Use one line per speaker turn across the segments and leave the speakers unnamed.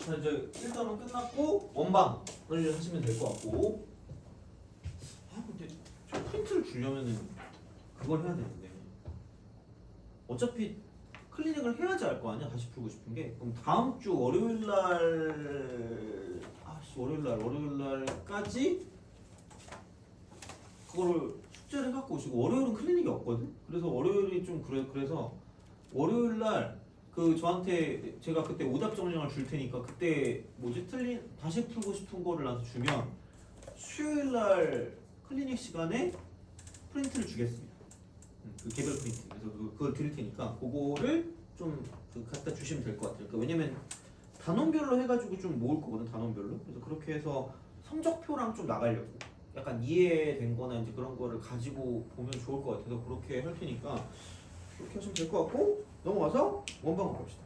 자, 이제 1단원 끝났고 원방을 하시면 될 것 같고. 아 근데 저 프린트를 주려면은 그걸 해야 되는데 어차피 클리닉을 해야지 알 거 아니야. 다시 풀고 싶은 게. 그럼 다음 주 월요일날까지 그거를 숙제를 해갖고 오시고, 월요일은 클리닉이 없거든. 그래서 월요일이 좀 그래서 월요일날 그 저한테 제가 그때 오답 정량을 줄 테니까 그때 틀린 다시 풀고 싶은 거를 나한테 주면 수요일날 클리닉 시간에 프린트를 주겠습니다. 그 개별 프린트. 그래서 그걸 드릴 테니까 그거를 좀 갖다 주시면 될 것 같아요. 그러니까 왜냐면 단원별로 해가지고 좀 모을 거거든. 단원별로. 그래서 그렇게 해서 성적표랑 좀 나가려고. 약간 이해된 거나 이제 그런 거를 가지고 보면 좋을 것 같아서 그렇게 할 테니까 그렇게 하시면 될 것 같고, 넘어가서 원방을 봅시다.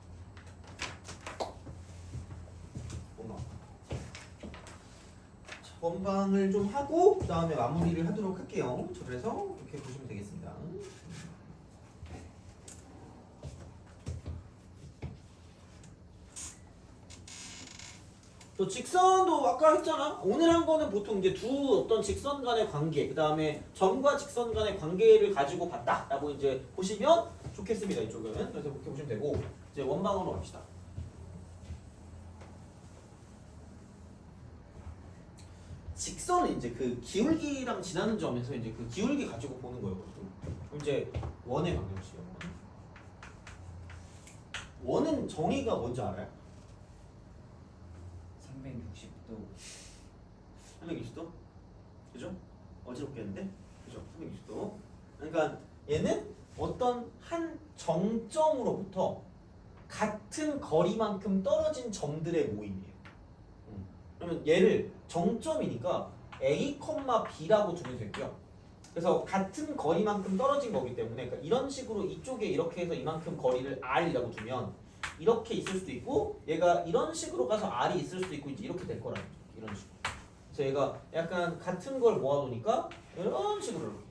원방을 좀 하고 그 다음에 마무리를 하도록 할게요. 자, 그래서 이렇게 보시면 되겠습니다. 또 직선도 아까 했잖아. 오늘 한 거는 보통 이제 두 어떤 직선 간의 관계, 그 다음에 점과 직선 간의 관계를 가지고 봤다라고 이제 보시면 좋겠습니다. 이쪽은. 그래서 그렇게 보시면 되고, 이제 원방으로 갑시다. 직선은 이제 그 기울기랑 지나는 점에서 이제 그 기울기 가지고 보는 거예요. 그럼 이제 원의 방정식이요. 원은 정의가 뭔지 알아요?
360도.
360도? 그죠? 어지럽게 했는데? 그죠? 360도. 그러니까 얘는 어떤 한 정점으로부터 같은 거리만큼 떨어진 점들의 모임이에요. 그러면 얘를 정점이니까 A, B라고 두면 되고요. 그래서 같은 거리만큼 떨어진 거기 때문에, 그러니까 이런 식으로 이쪽에 이렇게 해서 이만큼 거리를 R이라고 두면 이렇게 있을 수도 있고, 얘가 이런 식으로 가서 R이 있을 수도 있고, 이제 이렇게 될 거라는 거죠. 이런 식으로. 그래서 얘가 약간 같은 걸 모아놓으니까 이런 식으로 이렇게.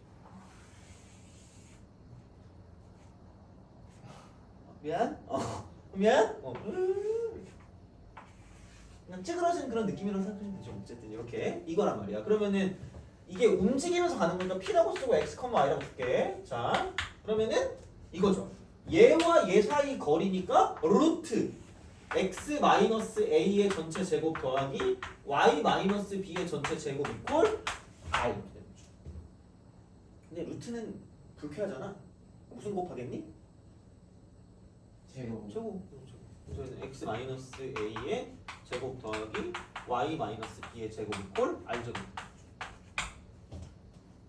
미안? 미안? 그냥 찌그러진 그런 느낌이라고 생각하시면 되죠. 어쨌든 이렇게 이거란 말이야. 그러면은 이게 움직이면서 가는 거니까 P라고 쓰고 X, Y라고 줄게. 자, 그러면은 이거죠. 얘와 얘 사이 거리니까 루트 X-A의 전체 제곱 더하기 Y-B의 전체 제곱 이퀄 R 이렇게 되는 거죠. 근데 루트는 불쾌하잖아. 무슨 곱하겠니?
제곱.
그래서 X-A의 제곱 더하기 Y-B의 제곱 이퀄 R 제곱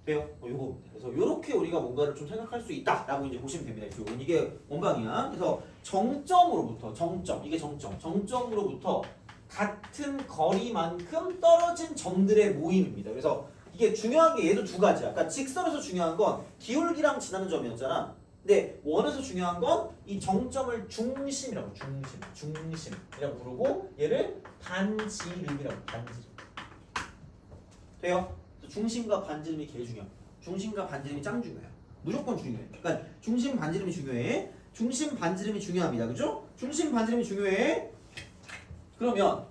돼요? 요거. 그래서 요렇게 우리가 뭔가를 좀 생각할 수 있다라고 이제 보시면 됩니다. 결국은 이게 원방이야. 그래서 정점으로부터 이게 정점으로부터 같은 거리만큼 떨어진 점들의 모임입니다. 그래서 이게 중요한 게 얘도 두 가지야. 그러니까 직선에서 중요한 건 기울기랑 지나는 점이었잖아. 근데 원에서 중요한 건 이 정점을 중심이라고, 중심이라고 부르고, 얘를 반지름이라고, 반지름. 돼요? 중심과 반지름이 제일 중요해. 중심과 반지름이 짱 중요해. 무조건 중요해. 그러니까 중심 반지름이 중요해. 중심 반지름이 중요합니다. 그죠? 중심 반지름이 중요해. 그러면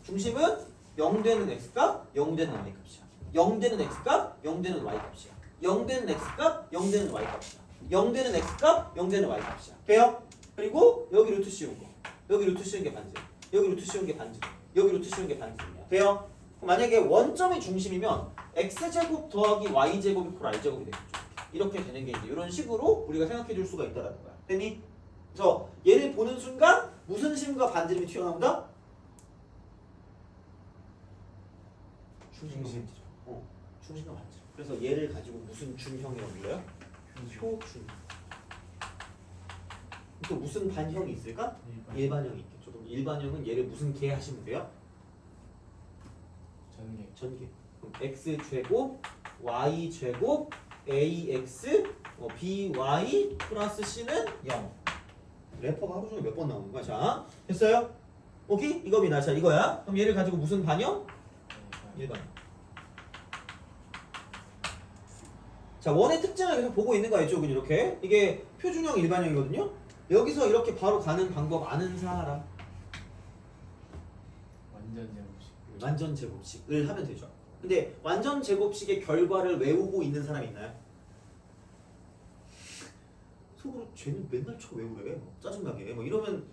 중심은 0되는 x값, 0되는 y 값이야. 0되는 x값, 0되는 y 값이야. 0되는 x값, 0되는 y 값이야. 0되는 x값, 0되는 y 값이야. 돼요? 그리고 여기 루트 씌운 거. 여기 루트 씌운 게 반지름. 여기 루트 씌운 게 반지름. 여기 루트 씌운 게 반지름이야. 돼요? 만약에 원점이 중심이면 x제곱 더하기 y제곱 이퀄 r제곱이 되겠죠. 이렇게 되는 게 이제 이런 식으로 우리가 생각해 줄 수가 있다라는 거야. 됐니? 그래서 얘를 보는 순간 무슨 심과 반지름이 튀어나온다? 중심과 반지름. 중심과 반지름. 그래서 얘를 가지고 무슨 준형이라고 불러요? 표준. 또 무슨 반형이 있을까? 일반형이 있겠죠. 그럼 일반형은 얘를 무슨 개 하시면 돼요? 전개. 그럼 x제곱 y제곱 ax by 플러스 c는 0. 래퍼가 하루 종일 몇 번 나오는 거야? 자, 됐어요? 오케이? 이겁니다. 자, 이거야. 그럼 얘를 가지고 무슨 반형? 일반형. 자, 원의 특징을 계속 보고 있는 거야. 이쪽은 이렇게. 이게 표준형 일반형이거든요. 여기서 이렇게 바로 가는 방법 아는 사람? 완전 제곱식을 하면 되죠. 근데 완전 제곱식의 결과를 외우고 있는 사람이 있나요? 속으로 쟤는 맨날 쳐 외우래. 짜증나게. 뭐 이러면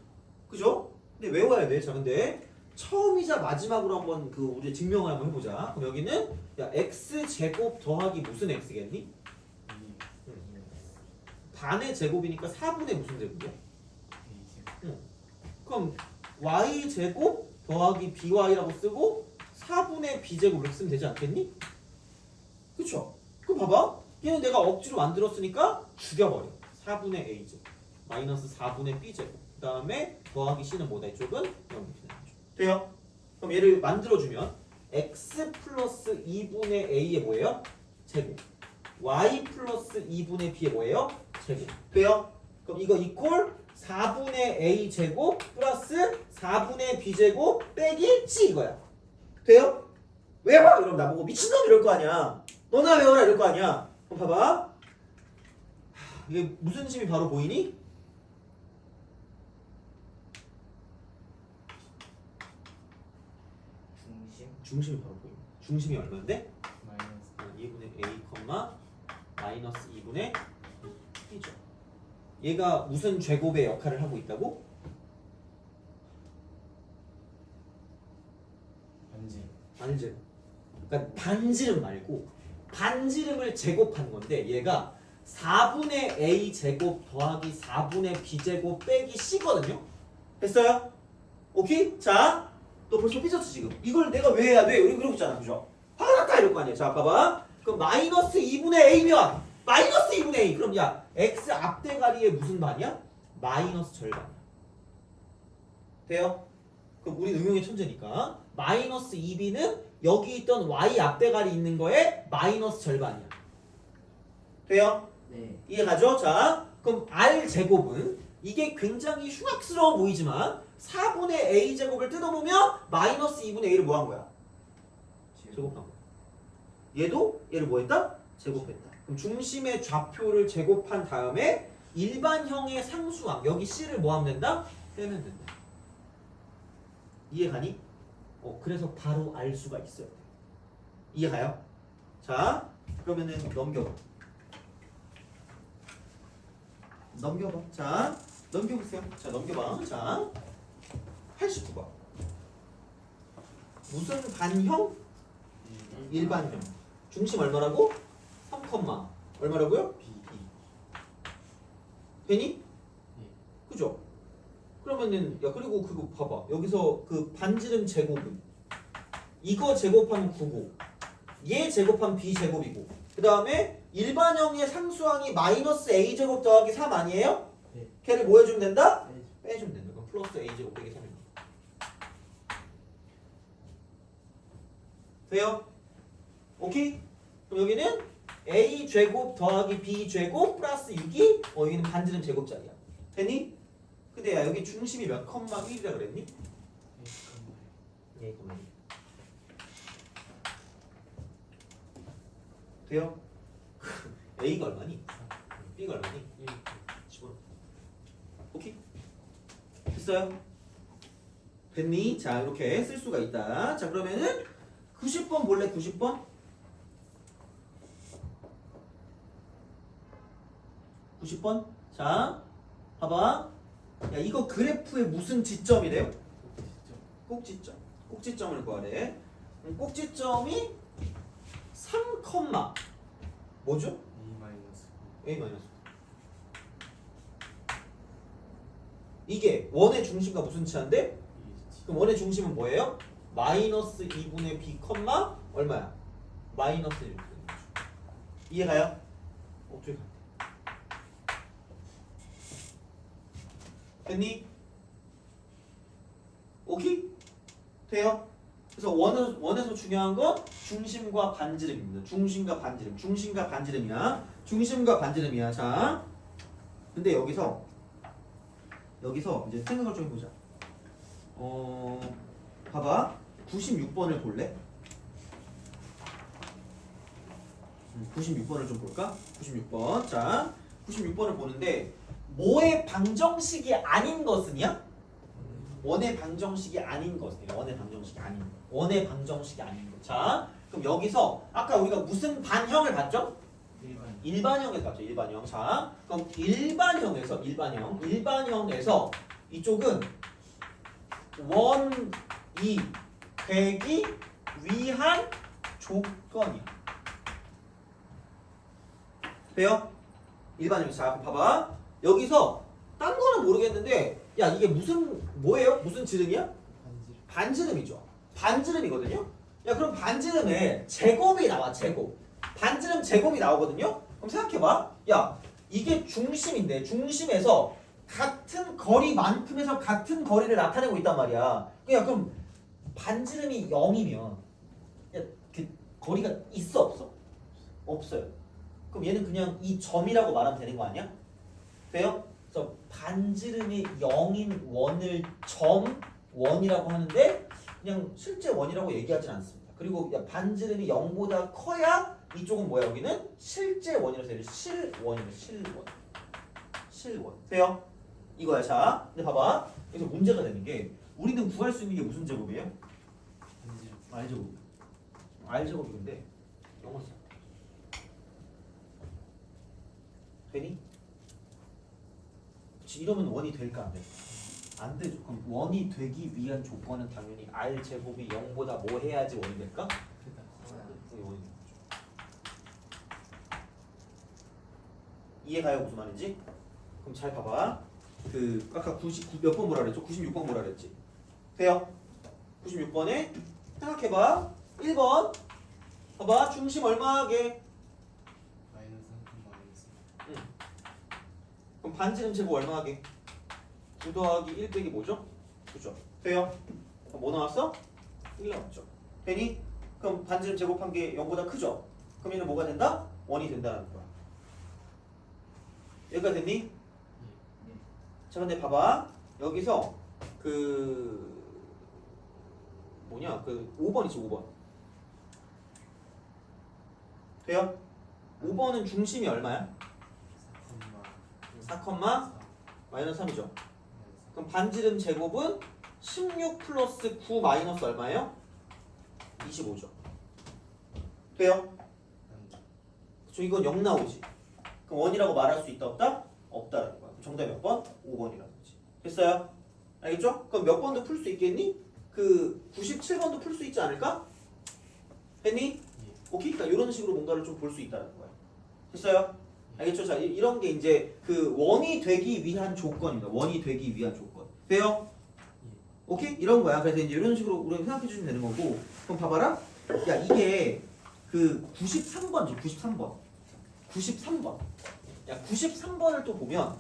그죠? 근데 외워야 돼. 자, 근데 처음이자 마지막으로 한번 그 우리 증명을 한번 해보자. 그럼 여기는 야 x 제곱 더하기 무슨 x겠니? 반의 제곱이니까 4분의 무슨 제곱이야? 그럼 y 제곱 더하기 by라고 쓰고 4분의 b제곱 이렇게 쓰면 되지 않겠니? 그쵸? 그럼 봐봐. 얘는 내가 억지로 만들었으니까 죽여버려. 4분의 a제곱 마이너스 4분의 b제곱 그 다음에 더하기 c는 뭐다? 이쪽은 0이죠. 돼요? 그럼 얘를 만들어주면 x 플러스 2분의 a의 뭐예요? 제곱 y 플러스 2분의 b의 뭐예요? 제곱 돼요? 그럼 이거 이꼴 4분의 a 제곱 플러스 4분의 b 제곱 빼기 c 이거야. 돼요? 외워! 이러면 나보고 미친놈 이럴 거 아니야. 너나 외워라 이럴 거 아니야. 그럼 봐봐. 이게 무슨 심이 바로 보이니? 중심이 바로 보이니. 중심이 얼마인데? 2분의 a, 마이너스 2분의 b죠. 얘가 무슨 제곱의 역할을 하고 있다고? 반지름. 그러니까 반지름 말고 반지름을 제곱한 건데 얘가 4분의 a 제곱 더하기 4분의 b 제곱 빼기 c거든요. 됐어요? 오케이? 자, 너 벌써 삐졌어 지금. 이걸 내가 왜 해야 돼? 이러고 있잖아, 그죠? 화가 났다 이럴 거 아니야. 자, 봐봐. 그럼 마이너스 2분의 a면 마이너스 2분의 a. 그럼 야, x 앞대가리의 무슨 반이야? 마이너스 절반이야. 돼요? 그럼 우리 응용의 천재니까 마이너스 2b는 여기 있던 y 앞대가리 있는 거에 마이너스 절반이야. 돼요?
네.
이해가죠? 자, 그럼 r 제곱은 이게 굉장히 흉악스러워 보이지만 4분의 a 제곱을 뜯어보면 마이너스 2분의 a를 뭐 한 거야? 제곱한 거야. 얘도 얘를 뭐 했다? 제곱했다. 그럼 중심의 좌표를 제곱한 다음에 일반형의 상수항 여기 c를 뭐 하면 된다? 빼면 된다. 이해가니? 그래서 바로 알 수가 있어요. 이해가요? 자, 그러면은 넘겨봐. 자, 넘겨보세요. 자, 넘겨봐. 자, 89번. 무슨 반형? 일반형. 중심 얼마라고? 3, 얼마라고요? B. 되니? 그죠? 그러면은 야 그리고 그거 봐봐. 여기서 그 반지름 제곱은 이거 제곱하면 9고 얘 제곱하면 b 제곱이고 그 다음에 일반형의 상수항이 마이너스 a 제곱 더하기 3 아니에요?
네.
걔를 뭐 해주면 된다? 빼주면 된다. 그럼 플러스 a 제곱 빼기 3입니다. 돼요? 오케이? 그럼 여기는 a 제곱 더하기 b 제곱 플러스 6이 여기는 반지름 제곱자리야. 되니? 근데 야 여기 중심이 몇 컴마 1이라 그랬니? 예, 그만. 돼요? A가 얼마니? B가 얼마니? 15. 오케이? 됐어요? 됐니? 자 이렇게 쓸 수가 있다. 자 그러면은 90번 볼래? 90번? 90번? 자 봐봐. 야 이거 그래프의 무슨 지점이래요? 꼭지점. 꼭지점을 구하래. 꼭지점이 3, 뭐죠? A 마이너스. 이게 원의 중심과 무슨 치한데? 그럼 원의 중심은 뭐예요? 마이너스 2분의 b, 얼마야? 마이너스 1. 이해가요? 어떻게 가? 됐니? 오케이? 돼요? 그래서 원에서 중요한 건 중심과 반지름입니다. 중심과 반지름이야. 중심과 반지름이야. 자, 근데 여기서 이제 생각을 좀 해보자. 봐봐. 96번을 볼래? 96번을 좀 볼까? 96번. 자, 96번을 보는데 뭐의 방정식이 아닌 것은요? 원의 방정식이 아닌 것이에요. 원의 방정식이 아닌 것. 원의 방정식이 아닌 것. 자, 그럼 여기서 아까 우리가 무슨 반형을 봤죠? 일반형에서 봤죠. 일반형. 자, 그럼 일반형에서 이쪽은 원이 되기 위한 조건이야. 돼요? 일반형. 자, 봐봐. 여기서 딴 거는 모르겠는데, 야, 이게 뭐예요? 무슨 지름이야? 반지름이죠. 반지름이거든요. 야, 그럼 반지름에 제곱이 나와. 제곱. 반지름 제곱이 나오거든요. 그럼 생각해봐. 야, 이게 중심인데 중심에서 같은 거리만큼에서 같은 거리를 나타내고 있단 말이야. 그럼 반지름이 0이면 야, 그 거리가 있어 없어? 없어요. 그럼 얘는 그냥 이 점이라고 말하면 되는 거 아니야? 돼요? 그래서 반지름이 0인 원을 점원이라고 하는데 그냥 실제 원이라고 얘기하진 않습니다. 그리고 반지름이 0보다 커야 이쪽은 뭐야? 여기는 실제 원이라서 실원이에요. 실원. 돼요? 이거야. 자, 근데 봐봐. 여기서 문제가 되는 게 우리는 구할 수 있는 게 무슨 제곱이에요? R제곱. R제곱인데 영어 써. 되니? 이러면 원이 될까 안 돼? 안 되죠. 그럼 원이 되기 위한 조건은 당연히 R제곱이 0보다 뭐 해야지 원이 될까? 원이 되죠. 이해가요? 무슨 말인지? 그럼 잘 봐봐. 아까 99 몇 번 뭐라 그랬죠? 96번 뭐라 그랬지? 돼요? 96번에 생각해봐. 1번 봐봐. 중심 얼마게? 응. 그럼 반지름 제곱 얼마게? 9 더하기 1 빼기 뭐죠? 9죠. 돼요? 그럼 뭐 나왔어? 1 나왔죠. 되니? 그럼 반지름 제곱한 게 0보다 크죠? 그럼 얘는 뭐가 된다? 원이 된다는 거야. 여기가 됐니? 자, 근데 봐봐. 여기서 뭐냐? 5번 있지, 5번. 돼요? 5번은 중심이 얼마야? 4, 마이너스 3이죠. 그럼 반지름 제곱은 16 플러스 9 마이너스 얼마예요? 25죠. 돼요? 그쵸, 이건 0 나오지. 그럼 원이라고 말할 수 있다 없다? 없다라는 거야. 정답 몇 번? 5번이라는 거지. 됐어요? 알겠죠? 그럼 몇 번도 풀 수 있겠니? 97번도 풀 수 있지 않을까? 했니? 오케이? 그러니까 이런 식으로 뭔가를 좀 볼 수 있다는 거야. 됐어요? 알겠죠? 자, 이런 게 이제 원이 되기 위한 조건입니다. 원이 되기 위한 조건. 돼요? 오케이? 이런 거야. 그래서 이제 이런 식으로 우리가 생각해 주시면 되는 거고. 그럼 봐봐라. 야, 이게 93번이지. 93번. 야, 93번을 또 보면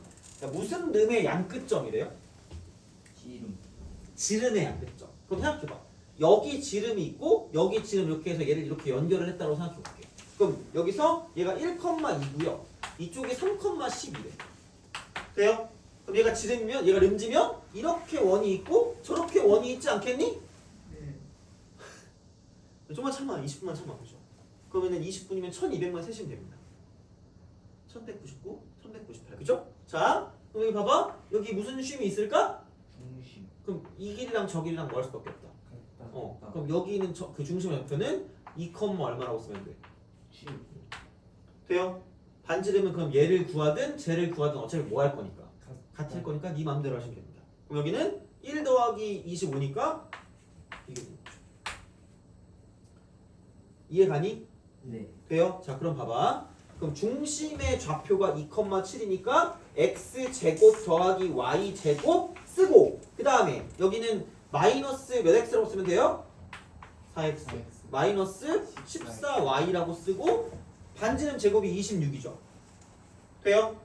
무슨 름의 양끝점이래요? 지름의 양끝점. 그럼 생각해봐. 여기 지름이 있고 여기 지름 이렇게 해서 얘를 이렇게 연결을 했다고 생각해볼게. 그럼 여기서 얘가 1,2고요. 이쪽이 3,10이래. 돼요? 그럼 얘가 지름이면 얘가 름지면 이렇게 원이 있고 저렇게 원이 있지 않겠니? 네. 좀만 참아. 20분만 참아. 그죠? 그러면은 20분이면 1200만 세시면 됩니다. 1199, 1198. 그죠? 자, 그럼 여기 봐봐. 여기 무슨 쉼이 있을까? 중심. 그럼 이 길이랑 저 길이랑 뭐 할 수밖에 없다. 그럼 여기 있는 그 중심 옆에는 2, 얼마라고 쓰면 돼? 7. 돼요? 반지름은 그럼 얘를 구하든 쟤를 구하든 어차피 뭐 할 거니까? 같을 거니까 네 마음대로 하시면 됩니다. 그럼 여기는 1 더하기 25니까 이게 되죠. 이해 가니? 네. 돼요? 자, 그럼 봐봐. 그럼 중심의 좌표가 2,7이니까 x제곱 더하기 y제곱 쓰고 그 다음에 여기는 마이너스 몇 x라고 쓰면 돼요? 4x 마이너스 14y라고 쓰고 반지름 제곱이 26이죠. 돼요?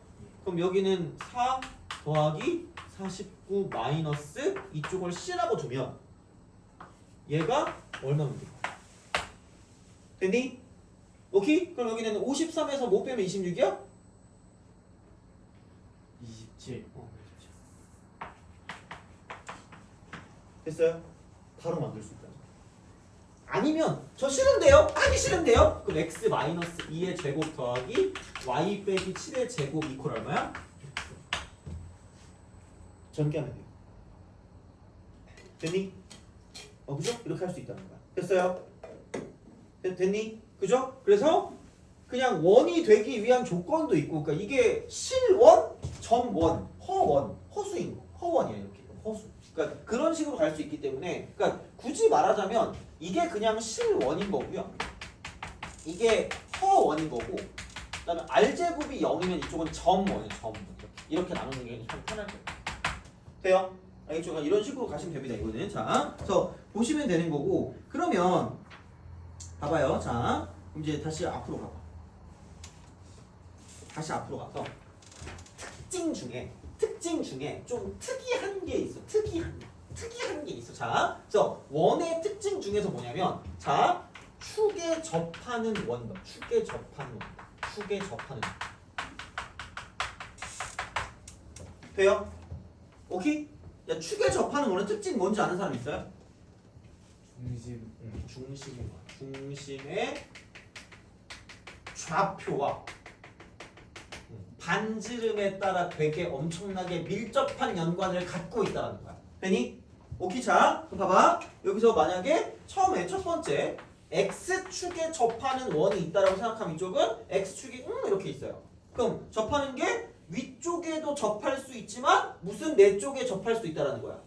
그럼 여기는 4 더하기 49 마이너스 이쪽을 c라고 두면 얘가 얼마면 돼? 됐니? 오케이? 그럼 여기는 53에서 못 빼면 26이야?
27.
됐어요? 바로 만들 수 있다. 아니면 저 싫은데요? 하기 싫은데요? 그럼 x 마이너스 2의 제곱 더하기 y 빼기 7의 제곱 이퀄 얼마야? 전개하면 돼요. 됐니? 그죠? 이렇게 할 수 있다는 거야. 됐어요? 됐니? 그죠? 그래서 그냥 원이 되기 위한 조건도 있고, 그러니까 이게 실원, 점원, 허원, 허수인 거, 허원이야 이렇게 허수. 그러니까 그런 식으로 갈 수 있기 때문에, 그러니까 굳이 말하자면 이게 그냥 실원인 거고요. 이게 허원인 거고, 그다음에 R제곱이 0이면 이쪽은 점원이에요. 점원. 이렇게 나누는 게 참 편할 거예요. 돼요? 알겠죠? 그러니까 이런 식으로 가시면 됩니다. 이거는 자, 그래서 보시면 되는 거고, 그러면 봐봐요. 자, 그럼 이제 다시 앞으로 가봐. 다시 앞으로 가서 특징 중에 좀 특이한 게 있어. 특이한 게 있어. 자, 그래서 원의 특징 중에서 뭐냐면, 자, 축에 접하는 원더. 축에 접하는 원. 돼요? 오케이? 야, 축에 접하는 원의 특징 뭔지 아는 사람 있어요? 중심의 좌표와 반지름에 따라 되게 엄청나게 밀접한 연관을 갖고 있다는 거야. 되니? 오케이. 자, 그럼 봐봐. 여기서 만약에 처음에 첫 번째 x축에 접하는 원이 있다라고 생각하면 이쪽은 x축이 이렇게 있어요. 그럼 접하는 게 위쪽에도 접할 수 있지만 무슨 내 쪽에 접할 수 있다라는 거야.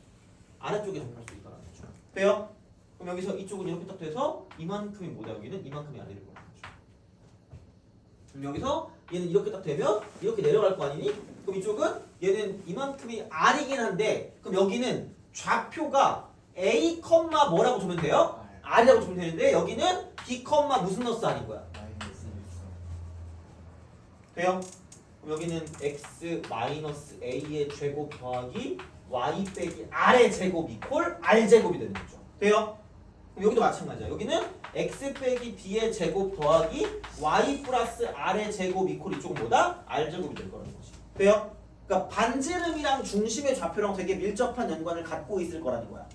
아래쪽에 접할 수 있다라는 거죠. 돼요? 그럼 여기서 이쪽은 이렇게 딱 돼서 이만큼이 뭐다, 여기는 이만큼이 아래를 거야. 그럼 여기서 얘는 이렇게 딱 되면 이렇게 내려갈 거 아니니? 그럼 이쪽은 얘는 이만큼이 R이긴 한데, 그럼 여기는 좌표가 A, 뭐라고 주면 돼요? R이라고 주면 되는데, 여기는 B, 무슨 너스 아닌 거야? 돼요? 그럼 여기는 x 마이너스 a의 제곱 더하기 y 빼기 r의 제곱 이퀄 r 제곱이 되는 거죠. 돼요? 그럼 여기도 마찬가지야. 여기는 x 빼기 b의 제곱 더하기 y 플러스 r의 제곱 이퀄 이쪽은 뭐다? r 제곱이 될 거라는 거지. 돼요? 그러니까 반지름이랑 중심의 좌표랑 되게 밀접한 연관을 갖고 있을 거라는 거야.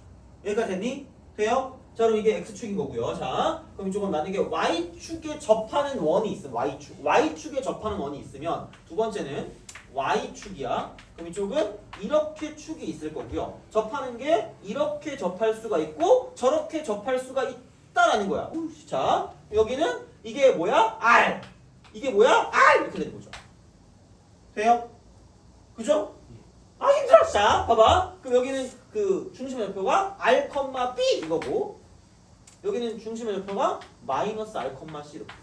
여기까지 됐니? 돼요? 자, 그럼 이게 x축인 거고요. 자, 그럼 이쪽은 만약에 y축에 접하는 원이 있으면 y축에 접하는 원이 있으면 두 번째는 y축이야. 그럼 이쪽은 이렇게 축이 있을 거고요. 접하는 게 이렇게 접할 수가 있고 저렇게 접할 수가 있다라는 거야. 자, 여기는 이게 뭐야? r. 이게 뭐야? r 이렇게 되는 거죠. 돼요? 그죠? 아, 힘들어. 자, 봐봐. 그럼 여기는 그 중심의 좌표가 r, b 이거고, 여기는 중심의 좌표가 마이너스 r, c 이렇게.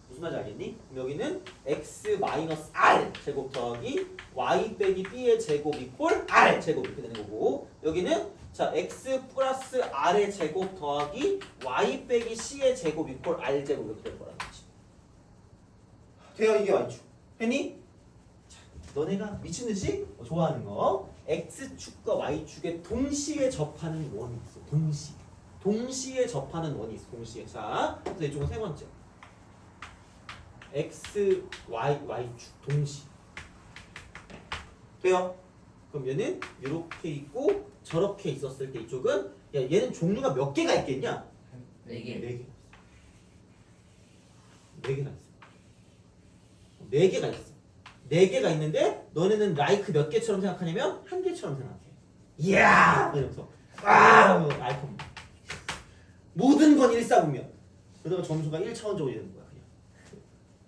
무슨 말인지 알겠니? 그럼 여기는 x 마이너스 r 제곱 더하기 y 빼기 b의 제곱 이퀄 r 제곱 이렇게 되는 거고, 여기는 자 x 플러스 r의 제곱 더하기 y 빼기 c의 제곱 이퀄 r 제곱 이렇게 될 거라는 거지. 돼요? 이게 y축. 했니? 자, 너네가 미친듯이 좋아하는 거, x축과 y축에 동시에 접하는 원이 있어. 동시에 접하는 원이 있어. 동시에. 자, 그래서 이쪽은 세 번째. x, y축 동시. 돼요? 그럼 얘는 이렇게 있고 저렇게 있었을 때 이쪽은, 야, 얘는 종류가 몇 개가 있겠냐?
4개.
4개가 있어. 4개가 있어. 4개가 있는데 너네는 라이크 몇 개처럼 생각하냐면 한 개처럼 생각해. 이야! 이러면서 와! 알콤. 모든 건 일사분면. 그러다가 점수가 1차원적으로 되는 거야.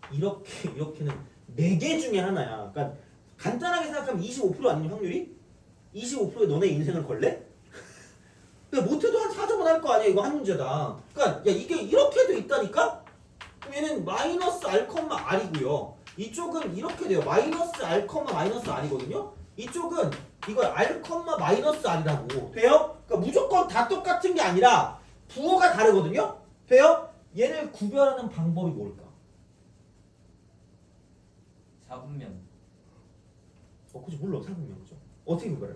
그냥. 이렇게는 4개 중에 하나야. 그러니까 간단하게 생각하면 25% 아니면 확률이? 25%에 너네 인생을 걸래? 근데 못해도 한 4점은 할 거 아니야. 이거 한 문제다. 그러니까 야, 이게 이렇게도 있다니까? 그럼 얘는 마이너스 r, r이고요. 이쪽은 이렇게 돼요. 마이너스 r, 마이너스 r이거든요. 이쪽은 이걸 r, 마이너스 r이라고 돼요? 그러니까 무조건 다 똑같은 게 아니라 부호가 다르거든요. 돼요? 얘를 구별하는 방법이 뭘까?
4분면.
그치, 몰라. 4분면. 그죠? 어떻게 구별해?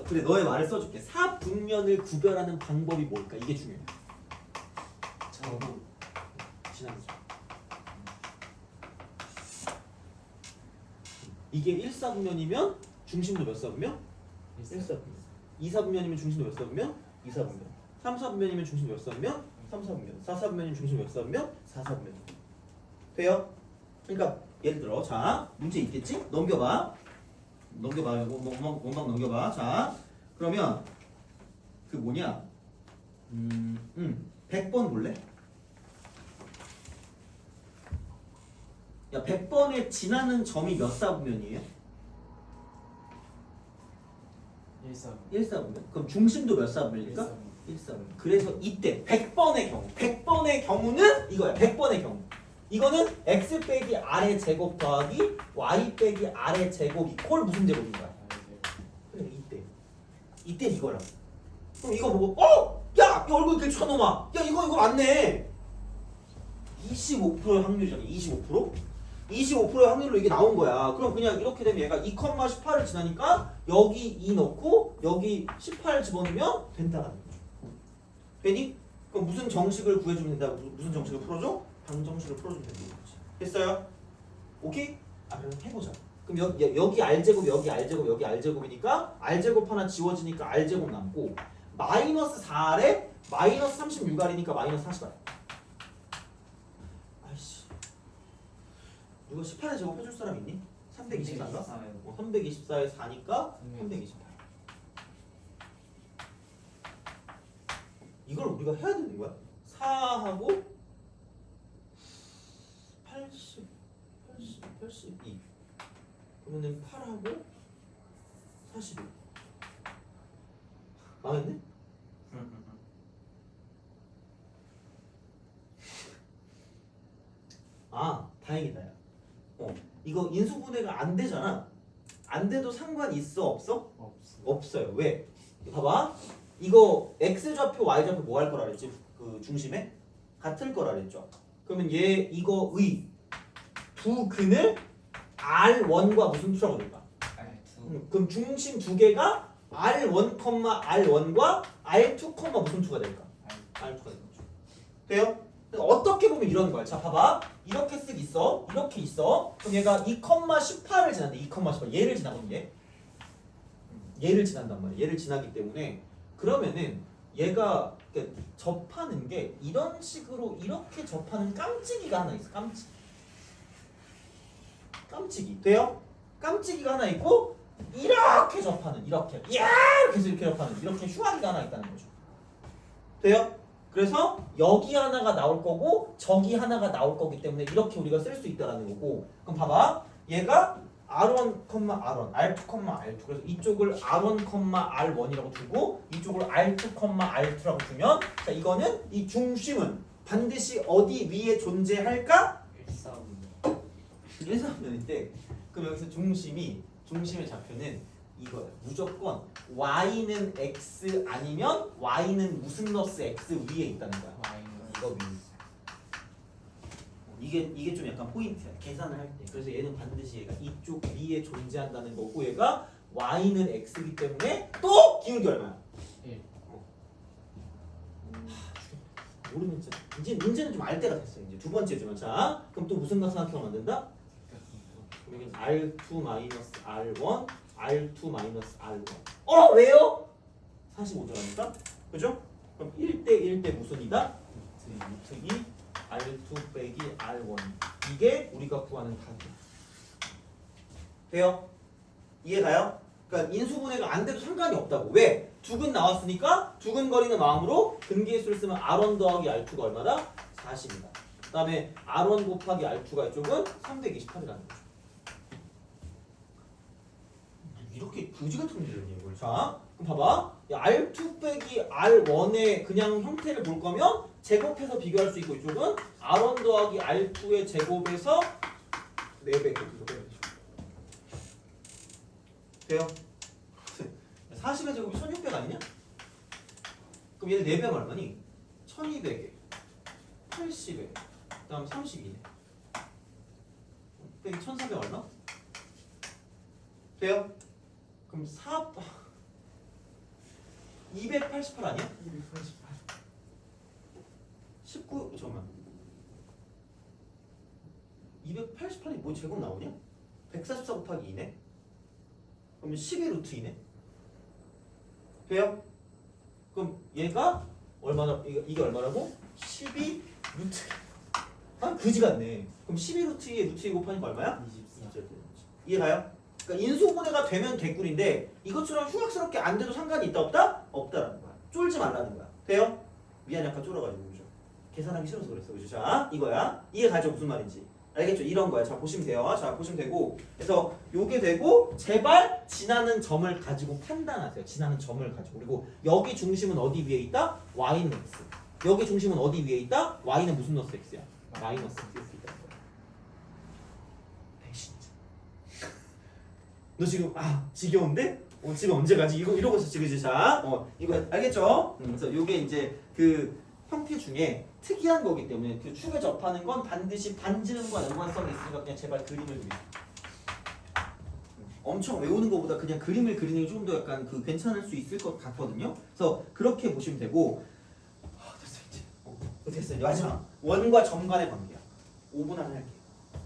그래, 너의 말을 써줄게. 4분면을 구별하는 방법이 뭘까? 이게 중요해. 지나가죠. 이게 1사분면이면 중심도 몇 사분면? 1사분면. 2사분면이면 중심도 몇 사분면? 2사분면. 3사분면이면 중심도 몇 사분면? 3사분면. 4사분면이면 중심도 몇 사분면? 4사분면. 돼요? 그러니까 예를 들어, 자, 문제 있겠지? 넘겨봐. 넘겨봐. 원방 넘겨봐. 자, 그러면 그 뭐냐? 100번 볼래? 야, 100번에 지나는 점이 몇 사분면이에요?
1사분.
1사분면. 그럼 중심도 몇 사분면일까? 1사분면. 그래서 이때 100번의 경우는 이거야. 100번의 경우. 이거는 x 빼기 r의 제곱 더하기 y 빼기 r의 제곱 이퀄 무슨 제곱인 거야? 그래 이때 이거야. 그럼 이거 보고 야! 이 얼굴 이렇게 쳐놓아. 야 이거 맞네. 25%의 확률이잖아. 25%? 25%의 확률로 이게 나온 거야. 그럼 그냥 이렇게 되면 얘가 2,18을 지나니까 여기 2 넣고 여기 18 집어넣으면 된다라는 거야. 되니? 그럼 무슨 정식을 구해주면 된다? 무슨 정식을 풀어줘? 방정식을 풀어주면 된다는 거지. 됐어요? 오케이? 그럼 해보자. 그럼 여기 R제곱, 여기 R제곱, 여기 R제곱이니까 R제곱 하나 지워지니까 R제곱 남고 마이너스 4R에 마이너스 36R이니까 마이너스 40R. 아이씨. 누가 18의 제곱 해줄 사람 있니? 324인가? 324에 4니까 328. 이걸 우리가 해야 되는 거야. 4하고 82. 그러면은 8하고 41. 망했네? 다행이다. 야. 이거 인수분해가 안 되잖아. 안 돼도 상관 있어 없어? 없어요. 왜? 봐봐. 이거 x좌표 y좌표 뭐 할 거라 그랬지? 그 중심에 같을 거라 그랬죠. 그러면 이거의 두 근을 R1과 무슨 투라고 될까?
R2.
그럼 중심 두 개가 R1, R1과 R2, 무슨 투가 될까? R2가 되는 거죠. 돼요? 어떻게 보면 이런 거야. 자, 봐봐. 이렇게 쓱 있어. 이렇게 있어. 그럼 얘가 2,18을 지난대. 2,18. 얘를 지나거든, 얘를 지난단 말이야. 얘를 지나기 때문에 그러면은 얘가 접하는 게 이런 식으로 이렇게 접하는 깜찍이가 하나 있어. 깜찍이. 돼요? 깜찍이가 하나 있고 이렇게 접하는 이렇게 해서 이렇게 접하는 이렇게 흉하기가 하나 있다는 거죠. 돼요? 그래서 여기 하나가 나올 거고 저기 하나가 나올 거기 때문에 이렇게 우리가 쓸 수 있다라는 거고. 그럼 봐봐. 얘가 R1, R1, R2, R2. 그래서 이쪽을 R1, R1이라고 두고 이쪽을 R2, R2라고 두면 자, 이거는 이 중심은 반드시 어디 위에 존재할까?
1사분.
1사분면인데 그럼 여기서 중심의 좌표는 이거야. 무조건 y는 x 아니면 y는 무슨 러스 x 위에 있다는 거야. 이거 위. 이게 좀 약간 포인트야. 계산을 할 때. 그래서 얘는 반드시 얘가 이쪽 위에 존재한다는 거고 얘가 y는 x이기 때문에 또 기울기 얼마야?
1.
모르면 진짜 이제는 좀 알 때가 됐어. 이제 두 번째지만 자 그럼 또 무슨 거 생각하면 만든다? 그러면 R2 R1 R2 R1 왜요? 45도라니까? 그죠? 그럼 1대 무슨 이다? 루트 2 R2 빼기 R1 이게 우리가 구하는 답이야. 돼요? 이해가요? 그러니까 인수분해가 안 돼도 상관이 없다고. 왜? 두근 나왔으니까 두근거리는 마음으로 근계수를 쓰면 R1 더하기 R2가 얼마다? 40이다. 그 다음에 R1 곱하기 R2가 이쪽은 328이라는 거죠. 이렇게 그지 같은 문제를 내 이걸. 자, 그럼 봐봐. R2 빼기 R1의 그냥 형태를 볼 거면 제곱해서 비교할 수 있고 이쪽은 R1 더하기 R2의 제곱에서 4배 이렇게 빼면 돼요? 40의 제곱이 1600 아니냐? 그럼 얘는 4배면 얼마니? 1200에 80에 그 다음 32네 빼기 1400 얼마? 돼요? 그럼 288 아니야? 288 19 잠깐만 288이 뭐 제곱 나오냐? 144 곱하기 2네? 그러면 12루트 2네? 돼요? 그럼 얘가 얼마나 이게 얼마라고? 12루트 그지 같네. 그럼 12루트 2에 루트 2 곱하니까 얼마야? 24. 이해가요? 그러니까 인수분해가 되면 개꿀인데 이것처럼 흉악스럽게 안 돼도 상관이 있다 없다? 없다라는 거야. 쫄지 말라는 거야. 돼요? 미안해 아까 쫄아가지고 그죠? 계산하기 싫어서 그랬어 그죠? 자 이거야. 이해 가죠 무슨 말인지. 알겠죠? 이런 거야. 자 보시면 돼요. 자 보시면 되고 그래서 요게 되고 제발 지나는 점을 가지고 판단하세요. 지나는 점을 가지고 그리고 여기 중심은 어디 위에 있다? y는 x. 여기 중심은 어디 위에 있다? y는 무슨 넣었어 x야? 마이너스 x 있다. 배신자. 너 지금 지겨운데? 집에 언제 가지? 이러고 있었지 그지? 자 이거 알겠죠? 그래서 요게 이제 그 형태 중에 특이한 거기 때문에 그 축에 접하는 건 반드시 반지름과 연관성이 있으니까 그냥 제발 그림을 그리세요. 엄청 외우는 것보다 그냥 그림을 그리는 게 좀 더 약간 그 괜찮을 수 있을 것 같거든요. 그래서 그렇게 보시면 되고 됐어 이제 됐어 이제 마지막 원과 점 간의 관계야. 5분 안에 할게.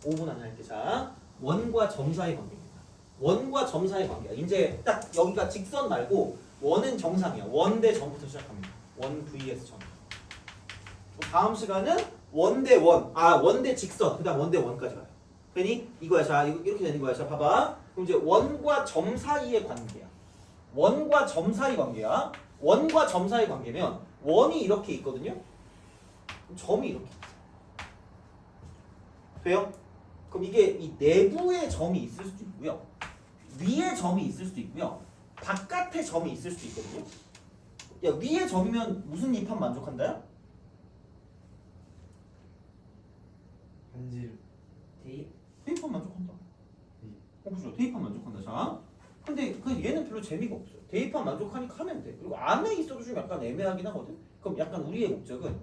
5분 안에 할게. 자 원과 점 사이 관계입니다. 원과 점 사이 관계야. 이제 딱 여기가 직선 말고 원은 정상이야. 원 대 점부터 시작합니다. 원 vs 점. 다음 시간은 원 대 원, 원 대 직선, 그 다음 원 대 원까지 가요. 괜히 이거야. 자, 이렇게 되는 거야. 자, 봐봐. 그럼 이제 원과 점 사이의 관계야. 원과 점 사이 관계야. 원과 점 사이 관계면 원이 이렇게 있거든요. 그럼 점이 이렇게 있어요. 돼요? 그럼 이게 이 내부에 점이 있을 수도 있고요. 위에 점이 있을 수도 있고요. 바깥에 점이 있을 수도 있거든요. 야, 위에 점이면 무슨 입합 만족한다요?
반지름.
대입합 만족한다. 그죠? 대입합 만족한다. 자, 근데 그 얘는 별로 재미가 없어요. 대입합 만족하니까 하면 돼. 그리고 안에 있어도 좀 약간 애매하긴 하거든. 그럼 약간 우리의 목적은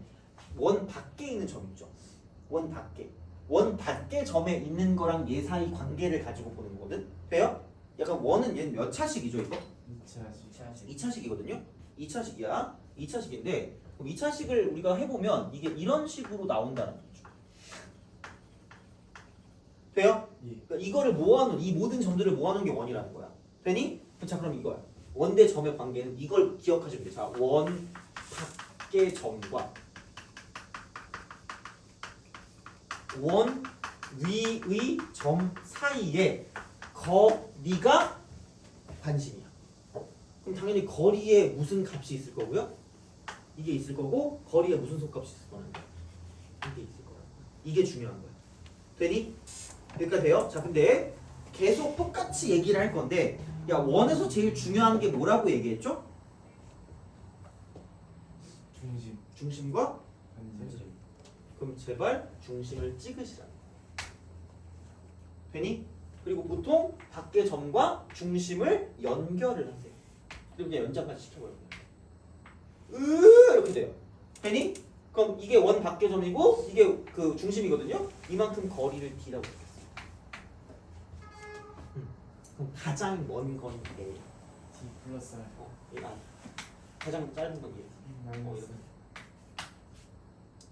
원 밖에 있는 점 있죠. 원 밖에. 원 밖에 점에 있는 거랑 얘 사이 관계를 가지고 보는 거거든. 돼요? 약간 원은 얘는 몇 차식이죠 이거? 2차식이거든요. 2차식이야. 2차식인데 그럼 2차식을 우리가 해보면 이게 이런 식으로 나온다는 거죠. 돼요? 그러니까 이거를 모아놓은 이 모든 점들을 모아놓은 게 원이라는 거야. 되니? 자 그럼 이거야. 원 대 점의 관계는 이걸 기억하시면 돼. 자, 원 밖의 점과 원 위의 점 사이에 거리가 관심이야. 그럼 당연히 거리에 무슨 값이 있을 거고요? 이게 있을 거고 거리에 무슨 속값이 있을 거는 이게 있을 거야. 이게 중요한 거야. 되니? 여기까지 돼요? 자 근데 계속 똑같이 얘기를 할 건데 야 원에서 제일 중요한 게 뭐라고 얘기했죠? 중심과 반지름. 그럼 제발 중심을 찍으시라. 되니? 그리고 보통 밖의 점과 중심을 연결을 하세요. 그리고 그냥 연장까지 시켜버려요. 이렇게 돼요. 되니? 그럼 이게 원 밖의 점이고 이게 그 중심이거든요. 이만큼 거리를 d라고 적겠어요. 그럼 가장 먼 건 얘.
D 플러스 R.
얘가 가장 짧은 건 얘.
마이너스.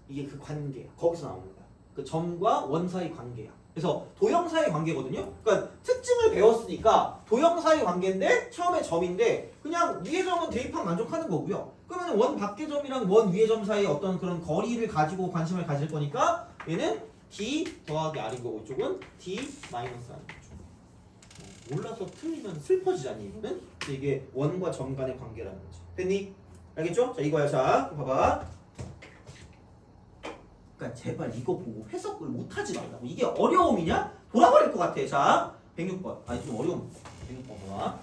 이게 그 관계야. 거기서 나오는 거야. 그 점과 원 사이 관계야. 그래서 도형 사이 관계거든요. 그러니까 특징을 배웠으니까 도형 사이 관계인데 처음에 점인데 그냥 위의 점은 대입하면 만족하는 거고요. 그러면 원 밖의 점이랑 원 위의 점 사이에 어떤 그런 거리를 가지고 관심을 가질 거니까 얘는 D 더하기 R인 거고 이쪽은 D 마이너스 R인 거죠. 몰라서 틀리면 슬퍼지잖니 이거는. 근데 이게 원과 점 간의 관계라는 거지. 됐니? 알겠죠? 자 이거야. 자 봐봐. 그러니까 제발 이거 보고 해석을 못하지 말라고. 이게 어려움이냐? 돌아버릴 것 같아. 자 106번. 아니 좀 어려움. 106번 봐봐.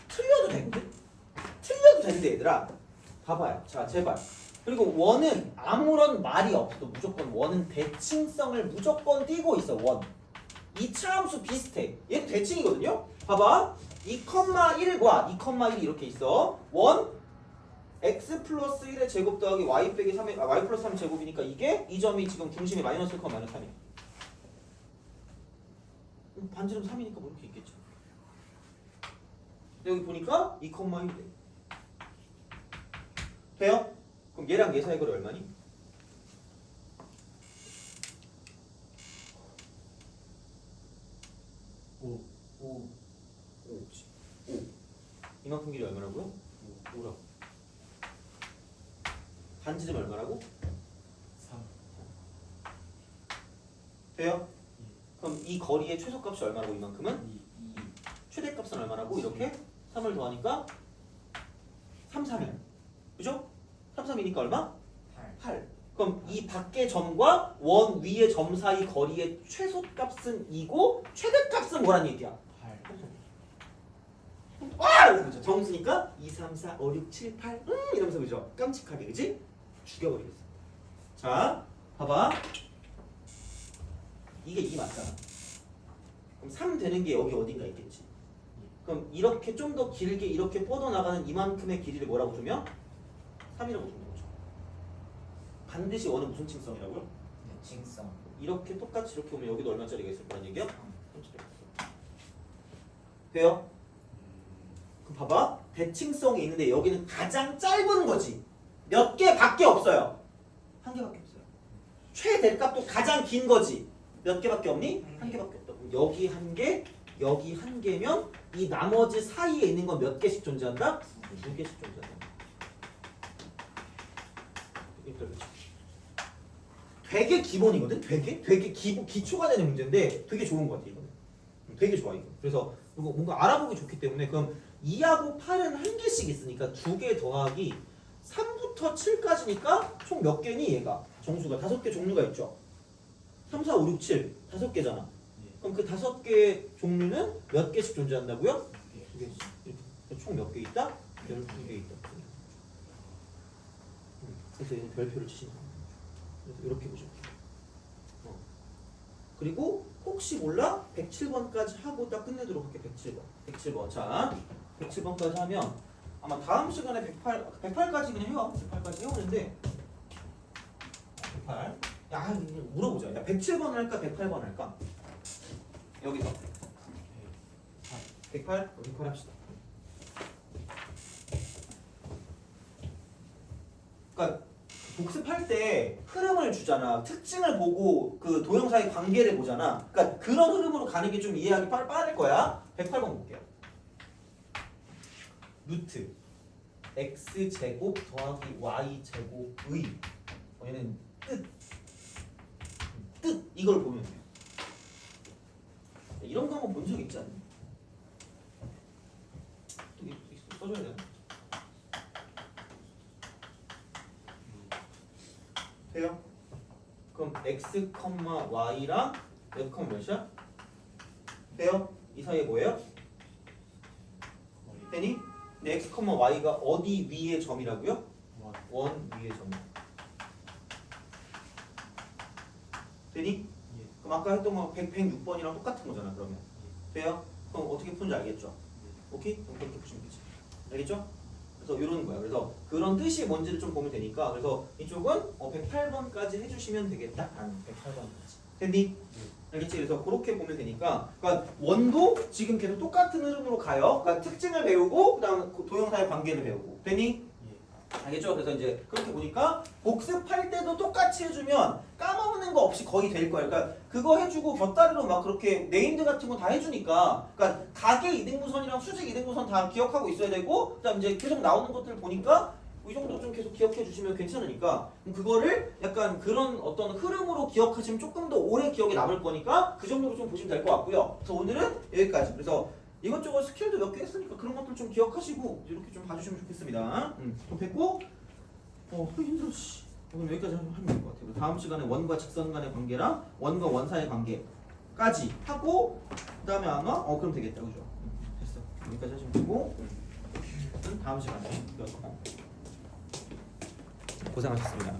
틀려도 되거든? 틀려도 되는데 얘들아 봐봐요. 자 제발. 그리고 원은 아무런 말이 없어도 무조건 원은 대칭성을 무조건 띄고 있어. 원. 2차 함수 비슷해. 얘도 대칭이거든요. 봐봐. 2,1과 2,1이 이렇게 있어. 원 x 플러스 1의 제곱 더하기 y 빼기 3의 y 플러스 3의 제곱이니까 이게 이 점이 지금 중심이 마이너스 1, 마이너스 3이야. 반지름 3이니까 뭐 이렇게 있겠죠. 여기 보니까 2,1 돼. 돼요? 그럼 얘랑 얘 사이 거리 얼마니?
5.
5. 이만큼 길이 얼마라고요? 5라고. 반지름 얼마라고?
3.
돼요? 그럼 이 거리의 최소값이 얼마라고 이만큼은?
2.
최대값은 얼마라고? 이렇게 3을 더하니까 3, 3이야. 그죠? 3, 3이니까 얼마?
8.
8. 그럼 이 밖의 점과 원 위의 점 사이 거리의 최소값은 2고 최대값은 뭐란 얘기야?
8.
와! 그죠? 정수니까 2, 3, 4, 5, 6, 7, 8 이러면서 그죠? 깜찍하게 그지? 죽여버리겠어. 자, 봐봐. 이게 2 맞잖아. 그럼 3 되는 게 여기 어딘가 있겠지. 그럼 이렇게 좀 더 길게 이렇게 뻗어나가는 이만큼의 길이를 뭐라고 주면? 3이라고 주는 거죠. 반드시 원은 무슨 층성이라고요?
네, 징성.
이렇게 똑같이 이렇게 오면 여기도 얼마짜리가 있을 거란 얘기야? 3짜리가 있어. 돼요? 그럼 봐봐. 대칭성이 있는데 여기는 가장 짧은 거지. 몇 개밖에 없어요. 한 개밖에 없어요. 최대값도 가장 긴 거지. 몇 개밖에 없니? 한 개밖에 없다. 그럼 여기 한 개, 여기 한 개면 이 나머지 사이에 있는 건 몇 개씩 존재한다? 2개씩 존재한다. 되게 기본이거든. 되게 기초가 되는 문제인데 되게 좋은 것 같아 이거는. 되게 좋아 이거. 그래서 이거 뭔가 알아보기 좋기 때문에 그럼 2하고 8은 한 개씩 있으니까 2개 더하기 3부터 7까지니까 총 몇 개니 얘가? 정수가 5개 종류가 있죠. 3, 4, 5, 6, 7 5개잖아. 그럼 그 5개의 종류는 몇 개씩 존재한다고요? 2개씩. 총 몇 개 있다? 12개 있다. 그래서 얘는 별표를 치시면 됩니다. 그래서 이렇게 보시면 돼요. 그리고 혹시 몰라 107번까지 하고 딱 끝내도록 할게. 107번. 자, 107번까지 하면 아마 다음 시간에 108까지 그냥 해요. 108까지 해오는데 108. 야, 물어보자. 야, 107번 할까 108번 할까? 여기서 108? 108 합시다. 그러니까 복습할 때 흐름을 주잖아. 특징을 보고 그 도형사의 관계를 보잖아. 그러니까 그런 흐름으로 가는 게 좀 이해하기 빠를 거야. 108번 볼게요. 루트 x제곱 더하기 y제곱의 얘는 뜻 이걸 보면 돼요. 이런 거 한번 본 적 있지 않니? 써줘야 되나? 돼요? 그럼 x, y랑 몇, 몇이야? 돼요? 이 사이에 뭐예요? 되니? 근데 x, y가 어디 위의 점이라고요? 원 위의 점. 되니? 그럼 아까 했던 거 106번이랑 똑같은 거잖아 그러면. 돼요? 그럼 어떻게 푸는지 알겠죠? 오케이? 그럼 그렇게 푸시면 되지. 알겠죠? 그래서 이런 거야. 그래서 그런 뜻이 뭔지를 좀 보면 되니까. 그래서 이쪽은 108번까지 해주시면 되겠다. 108번까지. 됐니? 알겠지? 그래서 그렇게 보면 되니까. 그러니까 원도 지금 계속 똑같은 흐름으로 가요. 그러니까 특징을 배우고 그다음 도형사의 관계를 배우고. 됐니? 알겠죠? 그래서 이제 그렇게 보니까 복습할 때도 똑같이 해주면 까먹는 거 없이 거의 될 거예요. 그러니까 그거 해주고 곁다리로 막 그렇게 네임드 같은 거 다 해주니까 그러니까 가계 이등분선이랑 수직 이등분선 다 기억하고 있어야 되고 그다음 이제 계속 나오는 것들 보니까 이 정도 좀 계속 기억해 주시면 괜찮으니까 그거를 약간 그런 어떤 흐름으로 기억하시면 조금 더 오래 기억에 남을 거니까 그 정도로 좀 보시면 될 것 같고요. 그래서 오늘은 여기까지. 그래서 이것저것 스킬도 몇 개 했으니까 그런 것들 좀 기억하시고 이렇게 좀 봐주시면 좋겠습니다. 좀 뵙고 힘들어 씨. 그럼 여기까지 하면 될 것 같아요. 다음 시간에 원과 직선 간의 관계랑 원과 원 사이의 관계까지 하고 그다음에 아마 그럼 되겠다. 그죠? 됐어. 여기까지 하시면 되고 다음 시간에 고생하셨습니다.